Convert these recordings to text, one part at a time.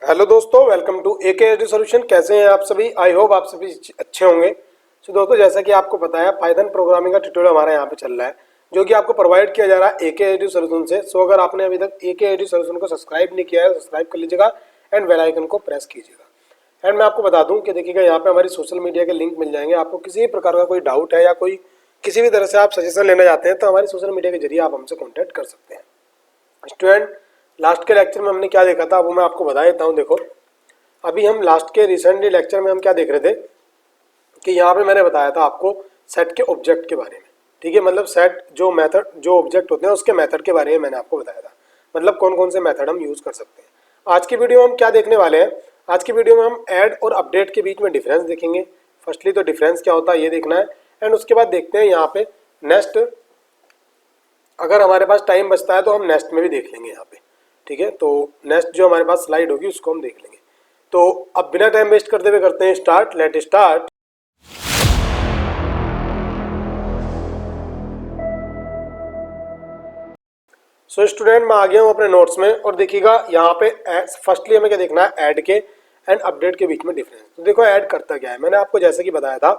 Hello दोस्तों, welcome to AK solution. कैसे हैं आप सभी? आई होप आप सभी अच्छे होंगे। तो दोस्तों, जैसा कि आपको बताया, पाइथन प्रोग्रामिंग का ट्यूटोरियल हमारे यहाँ पे चल रहा है, जो कि आपको प्रोवाइड किया जा रहा है एके सॉल्यूशन से। सो अगर आपने अभी तक एके सॉल्यूशन को सब्सक्राइब नहीं किया है, सब्सक्राइब कर लीजिएगा एंड बेल आइकन को प्रेस कीजिएगा। एंड मैं आपको बता दूं कि देखिएगा, यहाँ पे हमारी सोशल मीडिया के लिंक मिल जाएंगे। आपको किसी भी प्रकार का कोई डाउट है या कोई किसी भी तरह से आप सजेशन लेना चाहते हैं, तो हमारी सोशल मीडिया के जरिए आप हमसे कॉन्टैक्ट कर सकते हैं। स्टूडेंट, लास्ट के लेक्चर में हमने क्या देखा था वो मैं आपको बता देता हूँ। देखो, अभी हम लास्ट के रिसेंटली लेक्चर में हम क्या देख रहे थे कि यहाँ पे मैंने बताया था आपको सेट के ऑब्जेक्ट के बारे में। ठीक है, मतलब सेट जो मेथड जो ऑब्जेक्ट होते हैं उसके मेथड के बारे में मैंने आपको बताया था, मतलब कौन कौन से मेथड हम यूज़ कर सकते हैं। आज की वीडियो में हम क्या देखने वाले हैं? आज की वीडियो में हम ऐड और अपडेट के बीच में डिफरेंस देखेंगे। फर्स्टली तो डिफरेंस क्या होता है ये देखना है, एंड उसके बाद देखते हैं यहाँ पे नेक्स्ट। अगर हमारे पास टाइम बचता है तो हम नेक्स्ट में भी देख लेंगे यहाँ पे। ठीक है, तो नेक्स्ट जो हमारे पास स्लाइड होगी उसको हम देख लेंगे। तो अब बिना टाइम वेस्ट करते हुए करते हैं start. Let start. So student, मैं आ गया हूँ अपने नोट्स में, और देखिएगा यहाँ पे फर्स्टली हमें क्या देखना है, ऐड के एंड अपडेट के बीच में डिफरेंस। तो देखो, ऐड करता क्या है, मैंने आपको जैसे कि बताया था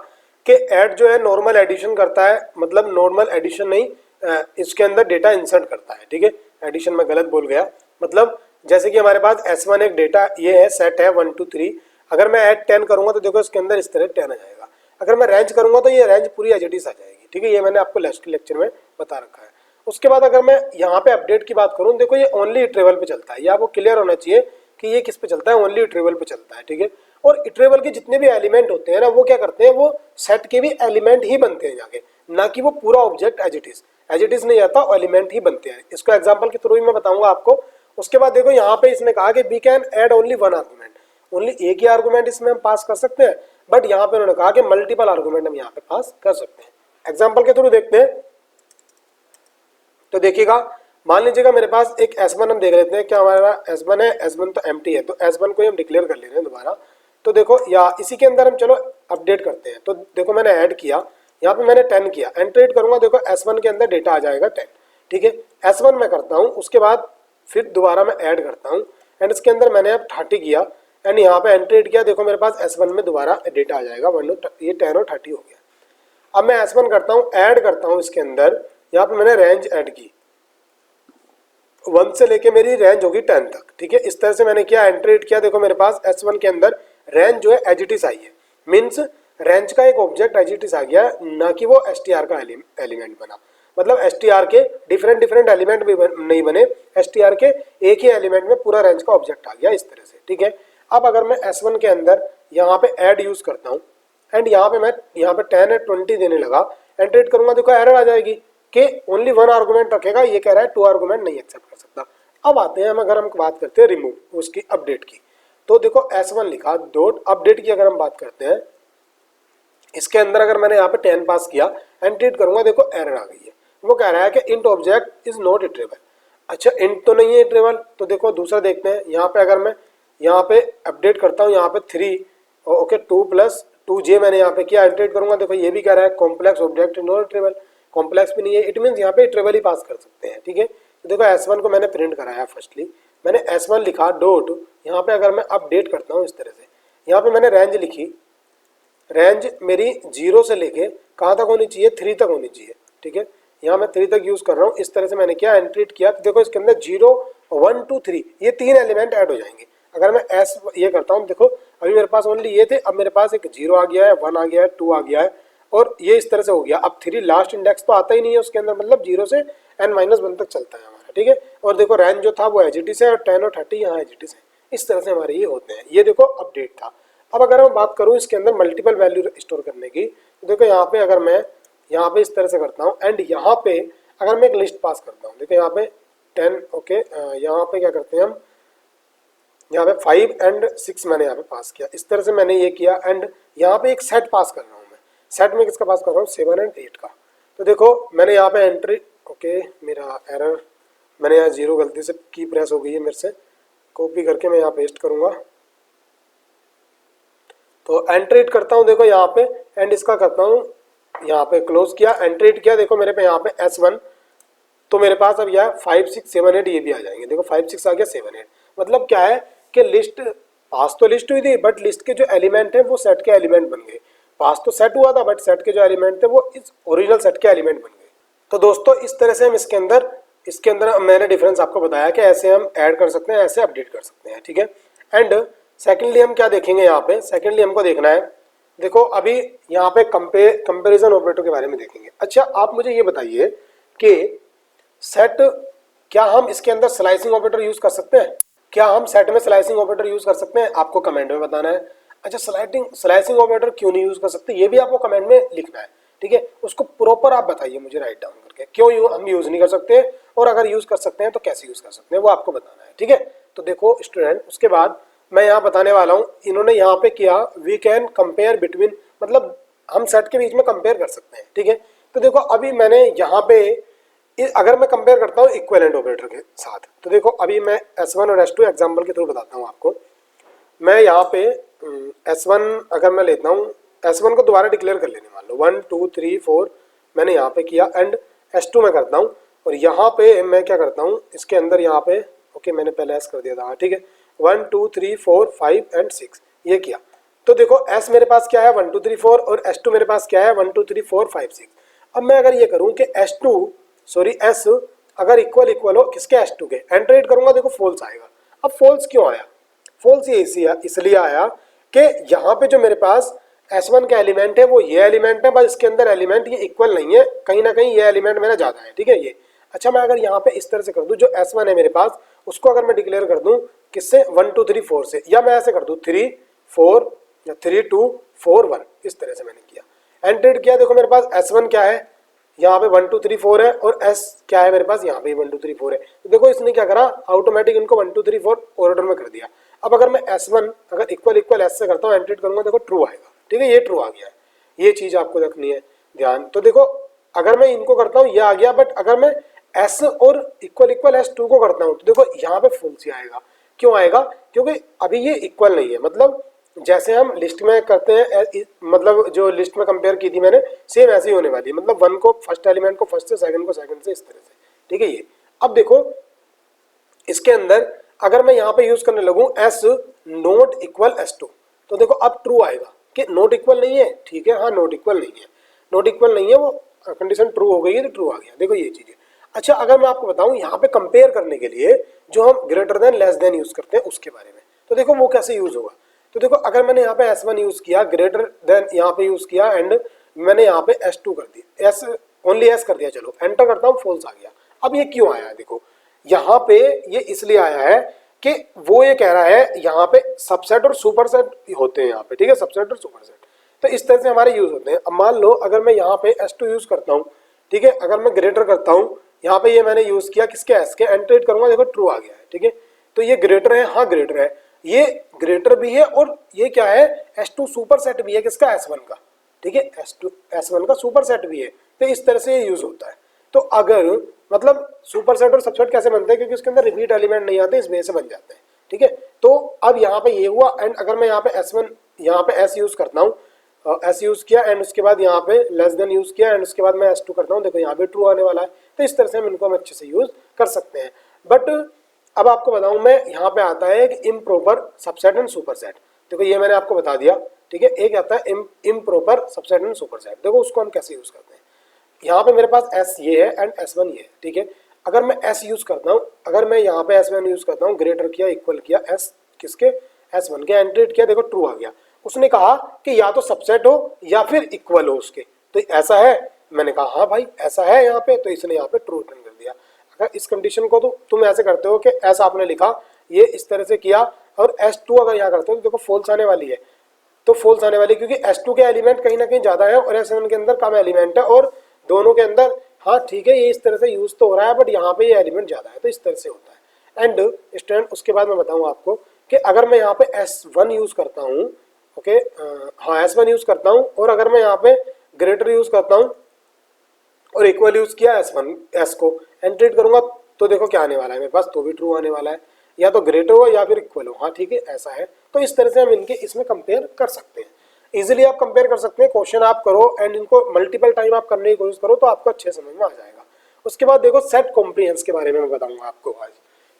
कि ऐड जो है नॉर्मल एडिशन करता है, मतलब नॉर्मल एडिशन नहीं, इसके अंदर डेटा इंसर्ट करता है। ठीक है, एडिशन में गलत बोल गया। मतलब जैसे कि हमारे पास S1 एक डेटा ये है, सेट है 1 2 3। अगर मैं ऐड 10 करूंगा तो देखो इसके अंदर इस तरह 10 आ जाएगा। अगर मैं रेंज करूंगा तो ये रेंज पूरी एज इट इज आ जाएगी। ठीक है, ये मैंने आपको लास्ट लेक्चर में बता रखा है। उसके बाद अगर मैं यहाँ पे अपडेट की बात करूँ, देखो ये ओनली इटरेबल पे चलता है। ये आपको क्लियर होना चाहिए कि ये किस पे चलता है, ओनली इटरेबल पे चलता है। ठीक है, और इटरेबल के जितने भी एलिमेंट होते हैं ना, वो क्या करते हैं, वो सेट के भी एलिमेंट ही बनते हैं जाके, ना कि वो पूरा ऑब्जेक्ट एज इट इज नहीं आता, एलिमेंट ही बनते हैं। इसको एग्जाम्पल के थ्रू ही मैं बताऊंगा आपको। उसके बाद देखो यहाँ पे इसने कहा कि we can add only one argument, only एक ही आर्गूमेंट इसमें हम पास कर सकते हैं। बट यहाँ पे उन्होंने कहा कि मल्टीपल आर्गूमेंट हम यहाँ पे पास कर सकते हैं। एग्जाम्पल के थ्रू देखते हैं। तो देखिएगा, मान लीजिएगा मेरे पास एक S1 हम देख लेते हैं। क्या हमारा S1 है? S1 तो एम्प्टी है, तो S1 को हम डिक्लेयर कर ले रहे हैं दोबारा। तो देखो, या इसी के अंदर हम चलो अपडेट करते हैं। तो देखो, मैंने ऐड किया, यहाँ पे मैंने 10 किया, एंटर करूंगा, देखो S1 के अंदर डेटा आ जाएगा 10। ठीक है, S1 मैं करता हूँ, उसके बाद फिर दोबारा मैं ऐड करता हूँ, एंड इसके अंदर मैंने अब 30 किया, एंड यहाँ पे एंटर किया, देखो मेरे पास S1 में दोबारा डेटा आ जाएगा 1, ये 10 और 30 हो गया। अब मैं S1 करता हूँ, ऐड करता हूँ इसके अंदर, यहाँ पे मैंने रेंज ऐड की 1 से लेके मेरी रेंज होगी 10 तक। ठीक है, इस तरह से मैंने किया, एंट्रेट किया, देखो मेरे पास S1 के अंदर रेंज जो है एज इट इज आई है। मीन्स रेंज का एक ऑब्जेक्ट एज इट इज आ गया, ना कि वो STR का एलिमेंट बना। मतलब STR के डिफरेंट एलिमेंट भी नहीं बने, STR के एक ही एलिमेंट में पूरा रेंज का ऑब्जेक्ट आ गया इस तरह से। ठीक है, अब अगर मैं S1 के अंदर यहाँ पे ऐड यूज करता हूँ, एंड यहाँ पे मैं यहाँ पे 10 और 20 देने लगा, एंट्रेट करूंगा, देखो एरर आ जाएगी कि ओनली वन आर्गूमेंट रखेगा, ये कह रहा है 2 आर्गूमेंट नहीं एक्सेप्ट कर सकता। अब आते हैं हम, अगर हम बात करते हैं रिमूव उसकी अपडेट की, तो देखो S1 लिखा डॉट अपडेट की अगर हम बात करते हैं, इसके अंदर अगर मैंने यहाँ पे 10 पास किया, एंट्रेट करूंगा, देखो एरर आ गई है। वो कह रहा है कि int object is not iterable. अच्छा, इंट तो नहीं है इटरेबल, तो देखो दूसरा देखते हैं। यहाँ पे अगर मैं यहाँ पे अपडेट करता हूँ, यहाँ पे 3 ओके 2 + 2j मैंने यहाँ पे किया, एंट्रेट करूंगा, देखो ये भी कह रहा है complex object is not iterable. Complex भी नहीं है, इट मीन्स यहाँ पे इटरेबल ही पास कर सकते हैं। ठीक है, तो देखो S1 को मैंने प्रिंट कराया। फर्स्टली मैंने S1 लिखा डॉट, यहाँ पे अगर मैं अपडेट करता हूँ इस तरह से, यहाँ पे मैंने रेंज लिखी, रेंज मेरी 0 से लेके कहाँ तक होनी चाहिए, 3 तक होनी चाहिए। ठीक है, यहाँ मैं 3 तक यूज कर रहा हूँ। इस तरह से मैंने किया, एंट्रीट किया, तो देखो इसके अंदर 0 1 2 3 ये 3 एलिमेंट ऐड हो जाएंगे। अगर मैं ये करता हूँ, देखो अभी मेरे पास ओनली ये थे, अब मेरे पास एक 0 आ गया है, 1 आ गया है, 2 आ गया है, और ये इस तरह से हो गया। अब 3 लास्ट इंडेक्स तो आता ही नहीं है उसके अंदर, मतलब 0 से n-1 तक चलता है हमारा। ठीक है, और देखो रेंज जो था वो एज इट इज है, और 10 और 30 यहाँ एज इट इज है। इस तरह से हमारे ये होते हैं। ये देखो अपडेट था। अब अगर मैं बात करूँ इसके अंदर मल्टीपल वैल्यू स्टोर करने की, तो देखो यहाँ पे अगर मैं यहाँ पे इस तरह से करता हूँ, एंड यहाँ पे अगर मैं एक लिस्ट पास करता हूँ, देखो यहाँ पे 10 ओके, यहाँ पे क्या करते हैं हम, यहाँ पे 5 और 6 मैंने यहाँ पे पास किया। इस तरह से मैंने ये किया, एंड यहाँ पे एक सेट पास कर रहा हूँ मैं। सेट में किसका पास कर रहा हूँ, 7 और 8 का। तो देखो मैंने यहाँ पे एंट्री ओके, मेरा एरर, मैंने यहाँ 0 गलती से की प्रेस हो गई है मेरे से, कॉपी करके मैं यहाँ पेस्ट करूँगा। तो एंट्रेट करता हूँ, देखो यहाँ पे, एंड इसका करता हूँ यहाँ पे क्लोज किया, एंट्रेट किया, देखो मेरे पे यहाँ पे S1, तो मेरे पास अब यह 5 6 7 8 ये भी आ जाएंगे। देखो 5 6 आ गया, 7 8, मतलब क्या है कि लिस्ट पास तो लिस्ट हुई थी बट लिस्ट के जो एलिमेंट है वो सेट के एलिमेंट बन गए। पास तो सेट हुआ था बट सेट के जो एलिमेंट थे वो इस ओरिजिनल सेट के एलिमेंट बन गए। तो दोस्तों इस तरह से हम इसके अंदर मैंने डिफरेंस आपको बताया कि ऐसे हम ऐड कर सकते हैं, ऐसे अपडेट कर सकते हैं, ठीक है। एंड सेकेंडली हम क्या देखेंगे यहाँ पे, सेकेंडली हमको देखना है, देखो अभी यहाँ पे कंपेरिजन ऑपरेटर के बारे में देखेंगे। अच्छा आप मुझे ये बताइए कि सेट, क्या हम इसके अंदर स्लाइसिंग ऑपरेटर यूज कर सकते हैं? क्या हम सेट में स्लाइसिंग ऑपरेटर यूज कर सकते हैं? आपको कमेंट में बताना है। अच्छा स्लाइसिंग ऑपरेटर क्यों नहीं यूज कर सकते ये भी आपको कमेंट में लिखना है, ठीक है। उसको प्रॉपर आप बताइए मुझे राइट डाउन करके, क्यों हम यूज नहीं कर सकते और अगर यूज कर सकते हैं तो कैसे यूज कर सकते हैं वो आपको बताना है, ठीक है। तो देखो स्टूडेंट, उसके बाद मैं यहाँ बताने वाला हूँ, इन्होंने यहाँ पे किया वी कैन कंपेयर बिटवीन, मतलब हम सेट के बीच में कंपेयर कर सकते हैं, ठीक है। तो देखो अभी मैंने यहाँ पे अगर मैं कंपेयर करता हूँ इक्विवेलेंट ऑपरेटर के साथ, तो देखो अभी मैं S1 और S2 एग्जांपल के थ्रू बताता हूँ आपको। मैं यहाँ पे S1 अगर मैं लेता हूँ, S1 को दोबारा डिक्लेयर कर लेने, मान लो 1 2 3 4 मैंने यहाँ पे किया एंड S2 में करता हूँ और यहाँ पे मैं क्या करता हूँ इसके अंदर यहाँ पे, ओके मैंने पहले S कर दिया था, ठीक है। 1 2 3 4 5 एंड 6 ये किया। तो देखो S मेरे पास क्या है 1 2 3 4 और S2 मेरे पास क्या है 1 2 3 4 5 6। अब मैं अगर ये करूँ कि S अगर इक्वल हो किसके S2 के, एंटर हिट करूंगा, देखो फॉल्स आएगा। अब फॉल्स क्यों आया? फॉल्स ये इसलिए आया कि यहाँ पे जो मेरे पास S1 का एलिमेंट है वो ये एलिमेंट है, बस इसके अंदर एलिमेंट ये इक्वल नहीं है, कहीं ना कहीं ये एलिमेंट मेरा ज़्यादा है, ठीक है ये। अच्छा मैं अगर यहाँ पे इस तरह से कर दूँ, जो S1 है मेरे पास उसको अगर मैं डिक्लेयर कर दूँ किससे 1 2 3 4 से, या मैं ऐसे कर दूँ 3 4 या 3 2 4 1, इस तरह से मैंने किया, एंटर हिट किया। देखो मेरे पास S1 क्या है यहाँ पे 1 2 3 4 है और S क्या है मेरे पास यहाँ पे 1 2 3 4 है। तो देखो इसने क्या करा, ऑटोमेटिक इनको 1 2 3 4 ऑर्डर में कर दिया। अब अगर मैं S1 अगर इक्वल S से करता हूँ, एंटर करूंगा, देखो ट्रू आएगा, ठीक है, ये ट्रू आ गया है। ये चीज आपको रखनी है ध्यान। तो देखो अगर मैं इनको करता हूँ ये आ गया, बट अगर मैं S और इक्वल S2 को करता हूँ तो देखो यहाँ पे फॉल्स ही आएगा। क्यों आएगा? क्योंकि अभी ये इक्वल नहीं है, मतलब जैसे हम लिस्ट में करते हैं, मतलब जो लिस्ट में कंपेयर की थी मैंने, सेम ऐसे ही होने वाली है, मतलब 1 को फर्स्ट एलिमेंट को फर्स्ट से, सेकंड को सेकंड से, इस तरह से, ठीक है ये। अब देखो इसके अंदर अगर मैं यहाँ पे यूज करने लगूं S नॉट इक्वल S2, तो देखो अब ट्रू आएगा कि नॉट इक्वल नहीं है, ठीक है, हाँ नॉट इक्वल नहीं है, नॉट इक्वल नहीं है, वो कंडीशन ट्रू हो गई है तो ट्रू आ गया, देखो ये चीज है। अच्छा अगर मैं आपको बताऊं यहाँ पे कंपेयर करने के लिए जो हम greater than less than use करते हैं उसके बारे में, तो देखो वो कैसे यूज होगा। तो देखो अगर मैंने यहाँ पे S1 यूज किया, ग्रेटर देन यहाँ पे यूज किया एंड मैंने यहाँ पे S2 कर दिया, ओनली S कर दिया, चलो एंटर करता हूँ, फॉल्स आ गया। अब ये क्यों आया? देखो यहाँ पे ये इसलिए आया है कि वो ये कह रहा है यहाँ पे सबसेट और सुपरसेट होते हैं यहाँ पे, ठीक है, सबसेट और सुपरसेट, तो इस तरह से हमारे यूज होते हैं। अब मान लो अगर मैं यहाँ पे S2 यूज करता हूँ, ठीक है, अगर मैं ग्रेटर करता हूँ, यहाँ पे ये मैंने यूज किया किसके, S के, एंटर करूंगा, देखो ट्रू आ गया है, ठीक है। तो ये ग्रेटर है, हाँ ग्रेटर है, ये ग्रेटर भी है और ये क्या है S2 सुपर सेट भी है किसका, S1 का, ठीक है, S1 का सुपर सेट भी है। तो इस तरह से ये यूज होता है। तो अगर मतलब सुपर सेट और सबसेट कैसे बनते हैं, क्योंकि उसके अंदर रिपीट एलिमेंट नहीं आते, इस वजह से बन जाते हैं, ठीक है। तो अब यहाँ पे ये हुआ एंड अगर मैं यहाँ पे S1 यहाँ पे S यूज करता हूँ, S यूज किया एंड उसके बाद यहाँ पे लेस देन यूज किया एंड उसके बाद मैं S2 करता हूँ, देखो यहाँ पे ट्रू आने वाला है। तो इस तरह से हम इनको हम अच्छे से यूज कर सकते हैं। बट अब आपको बताऊं मैं, यहाँ पे आता है कि इम्प्रॉपर सबसेट एंड सुपरसेट, देखो ये मैंने आपको बता दिया, ठीक है। एक आता है इम्प्रॉपर सबसेट एंड सुपरसेट, देखो उसको हम कैसे यूज करते हैं। यहाँ पे मेरे पास S ये है एंड S1 ये है, ठीक है। अगर मैं S यूज करता हूँ, अगर मैं यहाँ पे S1 यूज करता हूँ, ग्रेटर किया, इक्वल किया, S किसके, S1 के, एंटर किया, देखो ट्रू आ गया। उसने कहा कि या तो सबसेट हो या फिर इक्वल हो उसके, तो ऐसा है, मैंने कहा हाँ भाई ऐसा है यहाँ पे, तो इसने यहाँ पे ट्रू रिटर्न कर दिया। अगर इस कंडीशन को तो तुम ऐसे करते हो कि S आपने लिखा, ये इस तरह से किया, और S2 अगर यहाँ करते हो तो देखो फॉल्स आने वाली है, तो फॉल्स आने वाली, क्योंकि S2 के एलिमेंट कहीं ना कहीं ज्यादा है और S1 के अंदर कम एलिमेंट है, और दोनों के अंदर, हाँ ठीक है ये इस तरह से यूज तो हो रहा है बट यहाँ पे ये एलिमेंट ज्यादा है, तो इस तरह से होता है। एंड स्टूडेंट उसके बाद मैं बताऊँ आपको कि अगर मैं यहाँ पे S1 यूज करता हूँ, ओके, हाँ S1 यूज करता हूँ, और अगर मैं यहाँ पे ग्रेटर यूज करता हूँ और इक्वल यूज किया S को, एंटर करूंगा, तो देखो क्या आने वाला है मेरे पास, तो भी ट्रू आने वाला है, या तो ग्रेटर हो या फिर इक्वल हो, हाँ ठीक है ऐसा है। तो इस तरह से हम इनके इसमें कंपेयर कर सकते हैं, इजीली आप कंपेयर कर सकते हैं। क्वेश्चन आप करो एंड इनको मल्टीपल टाइम आप करने की कोशिश करो तो आपको अच्छे समझ में आ जाएगा। उसके बाद देखो सेट कॉम्प्रिहेंस के बारे में मैं बताऊंगा आपको आज,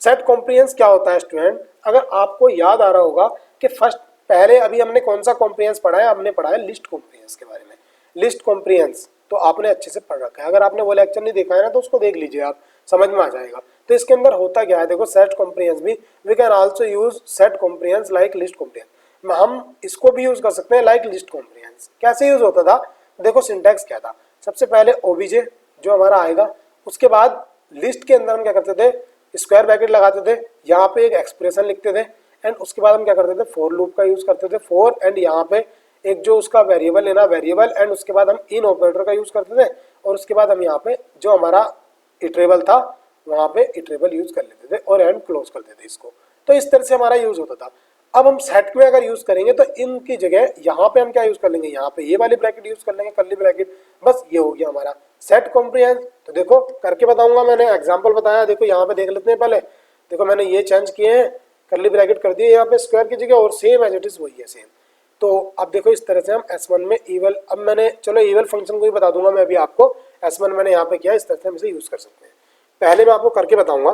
सेट कॉम्प्रिहेंस क्या होता है स्टूडेंट, अगर आपको याद आ रहा होगा कि फर्स्ट पहले अभी हमने कौन सा कॉम्प्रिहेंस पढ़ा है, हमने पढ़ा है लिस्ट कॉम्प्रिहेंस के बारे में। लिस्ट कॉम्प्रिहेंस तो आपने अच्छे से पढ़ रखा है, अगर आपने वो लेक्चर नहीं देखा है ना तो उसको देख लीजिए, आप समझ में आ जाएगा। तो इसके अंदर होता क्या है, देखो सेट कॉम्प्रिहेंस भी we can also use set comprehension like list comprehension, हम इसको भी यूज कर सकते हैं लाइक लिस्ट कॉम्प्रिहेंस। कैसे यूज होता था, देखो सिंटैक्स क्या था, सबसे पहले ओबीजे जो हमारा आएगा, उसके बाद लिस्ट के अंदर हम क्या करते थे, स्क्वायर ब्रैकेट लगाते थे, यहाँ पे एक एक्सप्रेशन लिखते थे, एंड उसके बाद हम क्या करते थे, फॉर लूप का यूज करते थे, फॉर एंड यहाँ पे एक जो उसका वेरिएबल लेना वेरिएबल, एंड उसके बाद हम इन ऑपरेटर का यूज करते थे, और उसके बाद हम यहाँ पे जो हमारा इटरेबल था वहाँ पे इटरेबल यूज कर लेते थे और एंड क्लोज कर देते इसको। तो इस तरह से हमारा यूज होता था। अब हम सेट में अगर यूज करेंगे तो इनकी जगह यहाँ पे हम क्या यूज कर लेंगे, यहाँ पे ये वाली ब्रैकेट यूज कर लेंगे, कर्ली ब्रैकेट, बस ये हो गया हमारा सेट कॉम्प्रिहेंस। तो देखो करके बताऊंगा, मैंने एग्जांपल बताया, देखो यहाँ पे देख लेते हैं पहले। देखो मैंने ये चेंज किए हैं, कर्ली ब्रैकेट कर दिए यहाँ पे स्क्वायर की जगह, और सेम एज इट इज वही है सेम। तो अब देखो इस तरह से हम S1 में इवल, अब मैंने चलो इवल फंक्शन को ही बता दूंगा मैं अभी आपको, S1 मैंने यहाँ पे किया, इस तरह से हम इसे यूज कर सकते हैं। पहले मैं आपको करके बताऊंगा।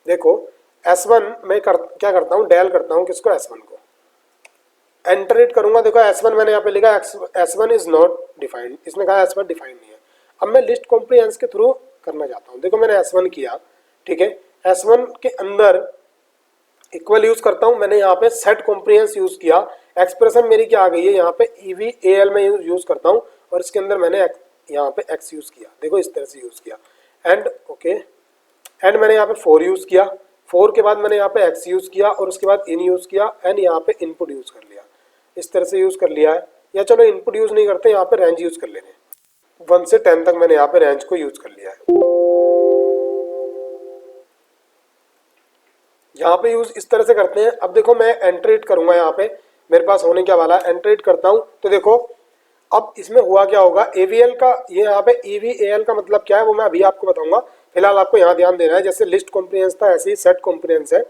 देखो S1 में क्या करता हूँ, डेल करता हूँ किसको, S1 को एंटरेट करूंगा। देखो S1 मैंने यहाँ पे लिखा S1 इज नॉट डिफाइंड, इसने कहा S1 डिफाइंड नहीं है। अब मैं लिस्ट कॉम्प्रिहेंस के थ्रू करना चाहता हूँ। देखो मैंने S1 किया, ठीक है, S1 के अंदर इक्वल यूज करता हूं, मैंने यहाँ पे सेट कॉम्प्रिहेंस यूज किया, एक्सप्रेशन मेरी क्या आ गई है, यहाँ पे EVAL में यूज करता हूँ, और इसके अंदर मैंने यहाँ पे X यूज किया, देखो इस तरह से यूज किया, एंड ओके, एंड मैंने यहाँ पे 4 यूज किया, 4 के बाद मैंने यहाँ पे X यूज किया, और उसके बाद इन यूज किया, एंड यहाँ पे इनपुट यूज कर लिया, इस तरह से यूज कर लिया है। या चलो इनपुट यूज नहीं करते, यहाँ पे रेंज यूज कर लेंगे, 1 से 10 तक मैंने यहाँ पे रेंज को यूज कर लिया है। यहाँ पे यूज इस तरह से करते हैं। अब देखो मैं एंटरेट करूंगा, यहाँ पे मेरे पास होने क्या वाला है, एंटरेट करता हूँ, तो देखो अब इसमें हुआ क्या होगा, AVL का ये यहाँ पे EVAL का मतलब क्या है वो मैं अभी आपको बताऊंगा। फिलहाल आपको यहाँ ध्यान देना है, जैसे लिस्ट कॉम्प्रिहेंस था ऐसे ही सेट कॉम्प्रिहेंस है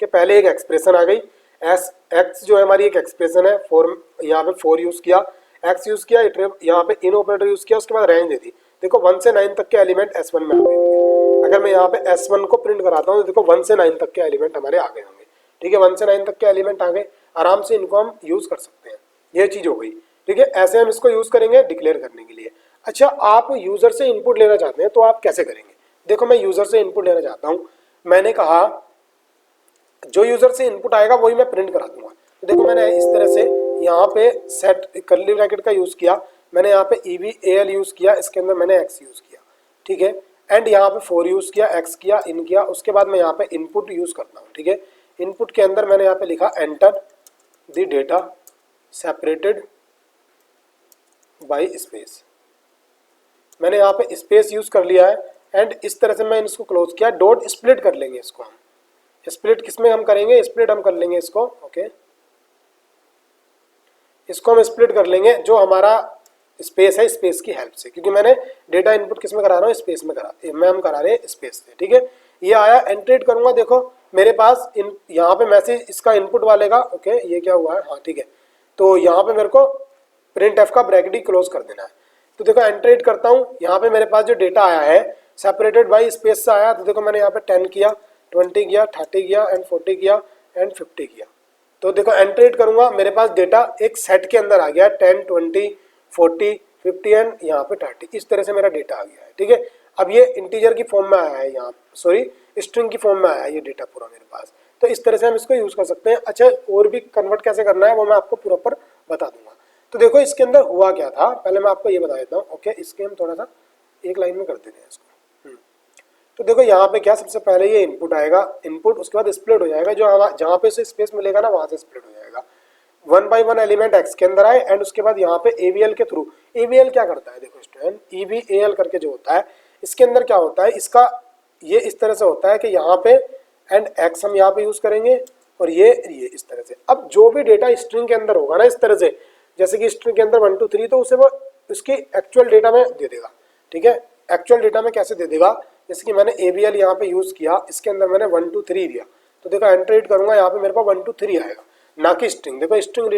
कि पहले एक एक्सप्रेशन आ गई, X जो है हमारी एक एक्सप्रेशन है, 4 यहाँ पे 4 यूज किया, X यूज किया, यहाँ पे इन ऑपरेटर यूज किया, उसके बाद रेंज दे दी। देखो 1 से 9 तक के एलिमेंट S1 में आ गए होंगे। अगर मैं यहाँ पे S1 को प्रिंट कराता हूँ तो देखो 1 से 9 तक के एलिमेंट हमारे आ गए होंगे, ठीक है, 1 से 9 तक के एलिमेंट आ गए, आराम से इनको हम यूज कर सकते हैं, ये चीज हो गई, ठीक है। ऐसे हम इसको यूज करेंगे डिक्लेयर करने के लिए। अच्छा, आप यूजर से इनपुट लेना चाहते हैं तो आप कैसे करेंगे, देखो मैं यूजर से इनपुट लेना चाहता हूँ, मैंने कहा जो यूजर से इनपुट आएगा वही मैं प्रिंट करा दूंगा। तो देखो मैंने इस तरह से यहाँ पे सेट कर्ली ब्रैकेट का यूज किया, मैंने यहाँ पे EVAL यूज किया, इसके अंदर मैंने X यूज किया, ठीक है, एंड यहाँ पे 4 यूज किया, X किया, इन किया, उसके बाद मैं यहाँ पे इनपुट यूज करता हूँ, ठीक है। इनपुट के अंदर मैंने यहाँ पे लिखा enter the data separated by space, मैंने यहाँ पे स्पेस यूज कर लिया है, एंड इस तरह से मैं इसको क्लोज किया। डॉट स्प्लिट कर लेंगे इसको, हम स्प्लिट किसमें हम करेंगे, स्प्लिट हम कर लेंगे इसको, ओके, इसको हम स्प्लिट कर लेंगे जो हमारा स्पेस है, स्पेस की हेल्प से, क्योंकि मैंने डेटा इनपुट किस में करा रहा हूँ, स्पेस में हम करा रहे हैं स्पेस से, ठीक है। ये आया, एंट्रेट करूंगा, देखो मेरे पास यहाँ पे मैसेज इसका इनपुट वाले का, ओके, ये क्या हुआ है, हाँ ठीक है, तो यहाँ पे मेरे को प्रिंट एफ का ब्रैकेट ही क्लोज कर देना है। तो देखो एंट्रेट करता हूँ, यहाँ पे मेरे पास जो डेटा आया है सेपरेटेड बाई स्पेस से आया, तो देखो मैंने यहाँ पे 10 किया, 20 किया, 30 किया, एंड 40 किया, एंड 50 किया। तो देखो एंट्रेट करूंगा, मेरे पास डेटा एक सेट के अंदर आ गया, 10, 20, 40, 50 एंड यहाँ पे 30, इस तरह से मेरा डेटा आ गया है, ठीक है। अब ये इंटीजर की फॉर्म में आया है, यहाँ सॉरी स्ट्रिंग की फॉर्म में आया है ये डेटा पूरा मेरे पास। तो इस तरह से हम इसको यूज कर सकते हैं। अच्छा, और भी कन्वर्ट कैसे करना है वो मैं आपको प्रॉपर बता दूंगा। तो देखो इसके अंदर हुआ क्या था, पहले मैं आपको ये बता देता हूँ, ओके, इसके हम थोड़ा सा एक लाइन में कर देते हैं इसको। तो देखो यहाँ पे क्या, सबसे पहले ये इनपुट आएगा, इनपुट उसके बाद स्प्लिट हो जाएगा, जो जहाँ पे से स्पेस मिलेगा ना वहाँ से स्प्लिट हो जाएगा, 1 बाई 1 एलिमेंट X के अंदर आए, एंड उसके बाद यहाँ पे AVL के थ्रू, AVL क्या करता है, देखो स्टूडेंट, EVAL करके जो होता है इसके अंदर क्या होता है, इसका ये इस तरह से होता है कि यहाँ पे एंड X हम यहाँ पे यूज करेंगे, और ये इस तरह से। अब जो भी डेटा स्ट्रिंग के अंदर होगा ना इस तरह से, जैसे कि स्ट्रिंग के अंदर 1 2 3, तो उसे वो उसकी एक्चुअल डेटा में दे देगा, ठीक है। एक्चुअल डेटा में कैसे दे देगा, जैसे कि मैंने AVL यहाँ पे यूज किया, इसके अंदर मैंने 1 2 3 दिया, तो देखो एंट्रेट करूंगा, यहाँ पे मेरे पास 1 2 3 आएगा, ना कि स्ट्रिंग। देखो स्ट्रिंग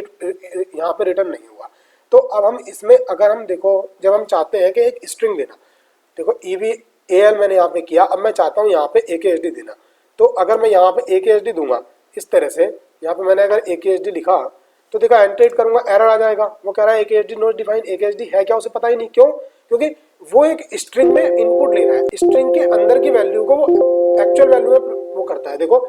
यहाँ पे रिटर्न नहीं हुआ। तो अब हम इसमें अगर हम देखो, जब हम चाहते हैं कि एक स्ट्रिंग देना, देखो EVAL मैंने यहाँ पे किया, अब मैं चाहता हूँ यहाँ पे AKSD देना, तो अगर मैं यहाँ पे AKHD दूंगा इस तरह से, यहाँ पे मैंने अगर AKHD लिखा तो देखा एंटर करूंगा एरर आ जाएगा। वो कह रहा है AKHD नॉट डिफाइन। AKHD है क्या उसे पता ही नहीं। क्यों? क्योंकि वो एक स्ट्रिंग में इनपुट ले रहा है, स्ट्रिंग के अंदर की वैल्यू को वो एक्चुअल वैल्यू में वो करता है। देखो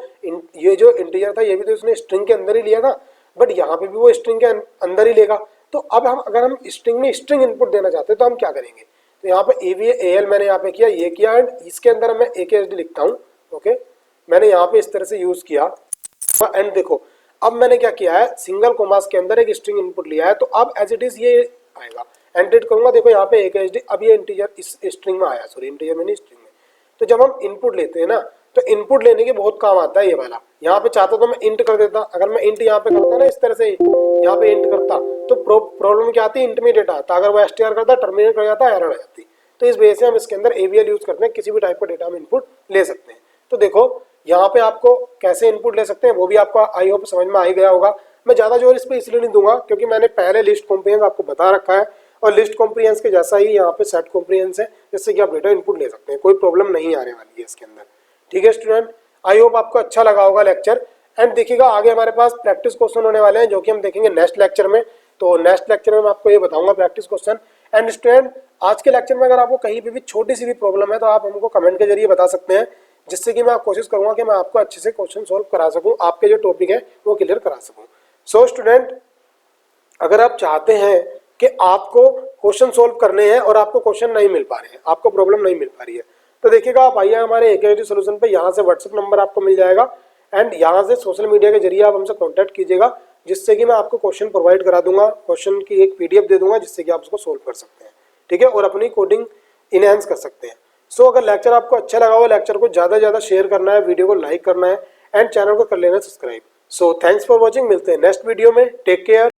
ये जो इंटीजर था ये भी तो उसने स्ट्रिंग के अंदर ही लिया था, बट यहाँ पे भी वो स्ट्रिंग के अंदर ही लेगा। तो अब हम अगर हम स्ट्रिंग में स्ट्रिंग इनपुट देना चाहते हैं तो हम क्या करेंगे, तो यहाँ पे AVAL मैंने यहाँ पे किया, ये किया, एंड इसके अंदर मैं AKHD लिखता हूँ। ओके, मैंने यहाँ पे इस तरह से यूज किया एंड देखो अब मैंने क्या किया है, सिंगल कोमास के अंदर एक स्ट्रिंग इनपुट लिया है। तो अब एज इट इज ये आएगा, एंटर करूंगा, देखो यहाँ पे AKHD, अब ये इंटीजर इस स्ट्रिंग में आया, सॉरी इंटीजर में नहीं स्ट्रिंग में। तो जब हम इनपुट लेते हैं ना तो इनपुट लेने के बहुत काम आता है ये वाला। यहाँ पे चाहता तो मैं इंट कर देता, अगर मैं इंट यहाँ पे करता ना इस तरह से, यहाँ पे इंट करता तो प्रॉब्लम क्या आती है, इंट में डेटा आता। अगर वो str करता टर्मिनेट कर जाता एरर आ जाती। तो इस वजह से हम इसके अंदर AVL यूज करते हैं, किसी भी टाइप का डेटा हम इनपुट ले सकते हैं। तो देखो यहाँ पे आपको कैसे इनपुट ले सकते हैं वो भी आपको आई होप समझ में आ ही गया होगा। मैं ज्यादा जोर इस पे इसलिए नहीं दूंगा क्योंकि मैंने पहले लिस्ट कॉम्प्रिहेंस आपको बता रखा है, और लिस्ट कॉम्प्रिहेंस के जैसा ही यहाँ पे सेट कॉम्प्रिहेंस है, जिससे कि आप डेटा इनपुट ले सकते हैं, कोई प्रॉब्लम नहीं आने वाली है इसके अंदर। ठीक है स्टूडेंट, आई होप आपको अच्छा लगा होगा लेक्चर। एंड देखिएगा आगे हमारे पास प्रैक्टिस क्वेश्चन होने वाले हैं जो कि हम देखेंगे नेक्स्ट लेक्चर में। तो नेक्स्ट लेक्चर में मैं आपको ये बताऊंगा प्रैक्टिस क्वेश्चन। एंड स्टूडेंट आज के लेक्चर में अगर आपको कहीं पे भी छोटी सी भी प्रॉब्लम है तो आप हमको कमेंट के जरिए बता सकते हैं, जिससे कि मैं कोशिश करूंगा कि मैं आपको अच्छे से क्वेश्चन सोल्व करा सकूं, आपके जो टॉपिक है वो क्लियर करा सकूं। सो स्टूडेंट अगर आप चाहते हैं कि आपको क्वेश्चन सोल्व करने हैं और आपको क्वेश्चन नहीं मिल पा रहे हैं, आपको प्रॉब्लम नहीं मिल पा रही है, तो देखिएगा आप आइए हमारे AKHD सोल्यूशन पे, यहाँ से व्हाट्सएप नंबर आपको मिल जाएगा एंड यहाँ से सोशल मीडिया के जरिए आप हमसे कॉन्टैक्ट कीजिएगा, जिससे कि मैं आपको क्वेश्चन प्रोवाइड करा दूंगा, क्वेश्चन की एक PDF दे दूंगा, जिससे कि आप उसको सोल्व कर सकते हैं। ठीक है, और अपनी कोडिंग इनहेंस कर सकते हैं। सो अगर लेक्चर आपको अच्छा लगा हो, लेक्चर को ज़्यादा से ज़्यादा शेयर करना है, वीडियो को लाइक करना है एंड चैनल को कर लेना subscribe. So thanks for watching, मिलते हैं नेक्स्ट वीडियो में, टेक केयर।